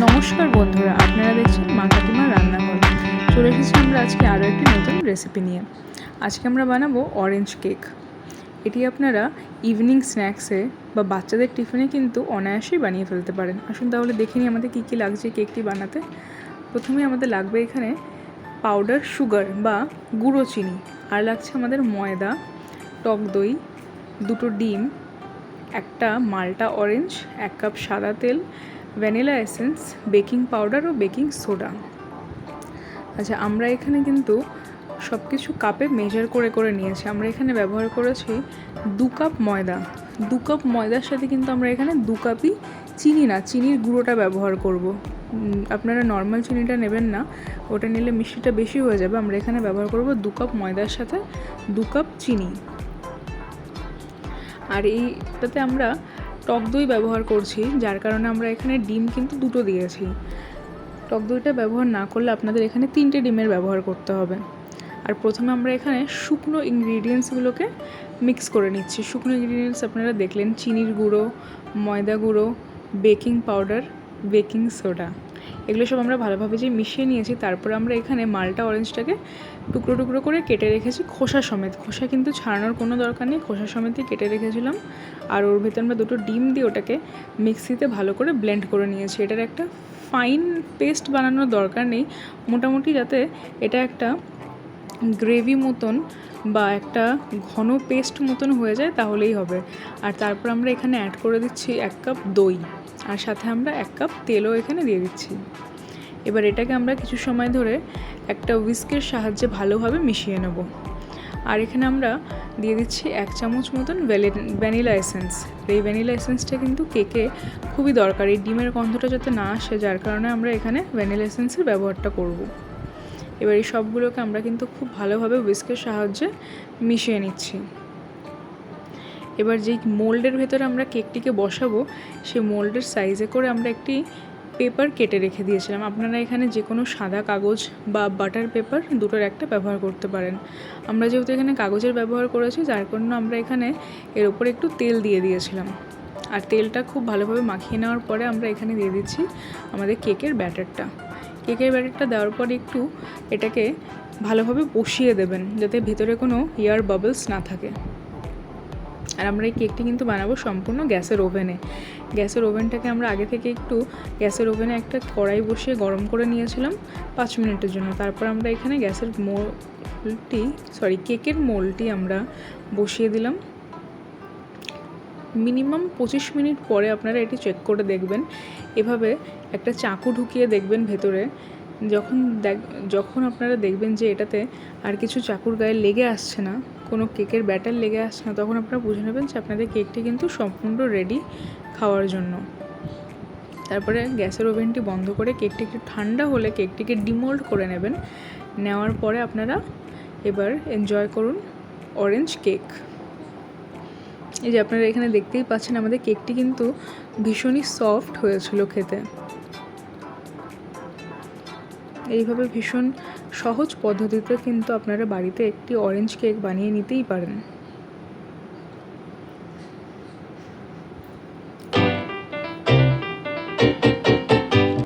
নমস্কার বন্ধুরা, আপনারা দেখছেন মা কাকিমার রান্নাঘর। চলে এসেছি আমরা আজকে আরও একটি নতুন রেসিপি নিয়ে। আজকে আমরা বানাবো অরেঞ্জ কেক। এটি আপনারা ইভিনিং স্ন্যাক্সে বা বাচ্চাদের টিফিনে কিন্তু অনায়াসেই বানিয়ে ফেলতে পারেন। আসুন তাহলে দেখে নিই আমাদের কী কী লাগছে কেকটি বানাতে। প্রথমে আমাদের লাগবে এখানে পাউডার সুগার বা গুঁড়ো চিনি, আর লাগছে আমাদের ময়দা, টক দই, 2টো ডিম, একটা মাল্টা অরেঞ্জ, 1 কাপ সাদা তেল, ভ্যানিলা এসেন্স, বেকিং পাউডার ও বেকিং সোডা। আচ্ছা, আমরা এখানে কিন্তু সব কিছু কাপে মেজার করে করে নিয়েছি। আমরা এখানে ব্যবহার করেছি 2 কাপ ময়দা। 2 কাপ ময়দার সাথে কিন্তু আমরা এখানে 2 কাপই চিনি না, চিনির গুঁড়োটা ব্যবহার করব। আপনারা নর্মাল চিনিটা নেবেন না, ওটা নিলে মিষ্টিটা বেশি হয়ে যাবে। আমরা এখানে ব্যবহার করব 2 কাপ ময়দার সাথে 2 কাপ চিনি। আর এইটাতে আমরা টক দই ব্যবহার করছি, যার কারণে আমরা এখানে ডিম কিন্তু 2টো দিয়েছি। টক দইটা ব্যবহার না করলে আপনাদের এখানে 3টে ডিমের ব্যবহার করতে হবে। আর প্রথমে আমরা এখানে শুকনো ইনগ্রিডিয়েন্টসগুলোকে মিক্স করে নিচ্ছি। শুকনো ইনগ্রিডিয়েন্টস আপনারা দেখলেন, চিনির গুঁড়ো, ময়দা গুঁড়ো, বেকিং পাউডার, বেকিং সোডা, এগুলো সব আমরা ভালোভাবে যে মিশিয়ে নিয়েছি। তারপরে আমরা এখানে মাল্টা অরেঞ্জটাকে টুকরো টুকরো করে কেটে রেখেছি খোসা সমেত। খোসা কিন্তু ছাড়ানোর কোনো দরকার নেই, খোসা সমেতই কেটে রেখেছিলাম। আর ওর ভেতরে আমরা 2টো ডিম দিয়ে ওটাকে মিক্সিতে ভালো করে ব্লেন্ড করে নিয়েছি। এটার একটা ফাইন পেস্ট বানানোর দরকার নেই, মোটামুটি যাতে এটা একটা গ্রেভি মতন বা একটা ঘন পেস্ট মতন হয়ে যায় তাহলেই হবে। আর তারপর আমরা এখানে অ্যাড করে দিচ্ছি 1 কাপ দই, আর সাথে আমরা 1 কাপ তেলও এখানে দিয়ে দিচ্ছি। এবার এটাকে আমরা কিছু সময় ধরে একটা হুইস্কের সাহায্যে ভালোভাবে মিশিয়ে নেব। আর এখানে আমরা দিয়ে দিচ্ছি 1 চামচ মতন ভ্যানিলা এসেন্স। এই ভ্যানিলা এসেন্সটা কিন্তু কেকে খুবই দরকারি, ডিমের গন্ধটা যাতে না আসে, যার কারণে আমরা এখানে ভ্যানিলা এসেন্সের ব্যবহারটা করব। এবার এই সবগুলোকে আমরা কিন্তু খুব ভালোভাবে হুইস্কের সাহায্যে মিশিয়ে নিচ্ছি। এবার যেই মোল্ডের ভেতরে আমরা কেকটিকে বসাবো, সেই মোল্ডের সাইজে করে আমরা একটি পেপার কেটে রেখে দিয়েছিলাম। আপনারা এখানে যে কোনো সাদা কাগজ বা বাটার পেপার, দুটোর একটা ব্যবহার করতে পারেন। আমরা যেহেতু এখানে কাগজের ব্যবহার করেছি, যার জন্য আমরা এখানে এর উপরে একটু তেল দিয়ে দিয়েছিলাম। আর তেলটা খুব ভালোভাবে মাখিয়ে নেওয়ার পরে আমরা এখানে দিয়ে দিচ্ছি আমাদের কেকের ব্যাটারটা। কেকের ব্যাটারটা দেওয়ার পরে একটু এটাকে ভালোভাবে বসিয়ে দেবেন, যাতে ভিতরে কোনো এয়ার বাবলস না থাকে। আর আমরা এই কেকটি কিন্তু বানাবো সম্পূর্ণ গ্যাসের ওভেনে। গ্যাসের ওভেনটাকে আমরা আগে থেকে একটু গ্যাসের ওভেনে একটা কড়াই বসিয়ে গরম করে নিয়েছিলাম 5 মিনিটের জন্য। তারপর আমরা এখানে কেকের মোলটি আমরা বসিয়ে দিলাম। মিনিমাম 25 মিনিট পরে আপনারা এটি চেক করে দেখবেন। এভাবে একটা চাকু ঢুকিয়ে দেখবেন ভেতরে। যখন আপনারা দেখবেন যে এটাতে আর কিছু চাকুর গায়ে লেগে আসছে না, কোনো কেকের ব্যাটার লেগে আসছে না, তখন আপনারা বুঝে নেবেন যে আপনাদের কেকটি কিন্তু সম্পূর্ণ রেডি খাওয়ার জন্য। তারপরে গ্যাসের ওভেনটি বন্ধ করে কেকটি একটু ঠান্ডা হলে কেকটিকে ডিমোল্ড করে নেবেন। নেওয়ার পরে আপনারা এবার এনজয় করুন অরেঞ্জ কেক। এই যে আপনারা এখানে দেখতেই পাচ্ছেন, আমাদের কেকটি কিন্তু ভীষণই সফট হয়েছিল খেতে। এইভাবে ভীষণ সহজ পদ্ধতিতে কিন্তু আপনারা বাড়িতে একটি অরেঞ্জ কেক বানিয়ে নিতেই পারেন।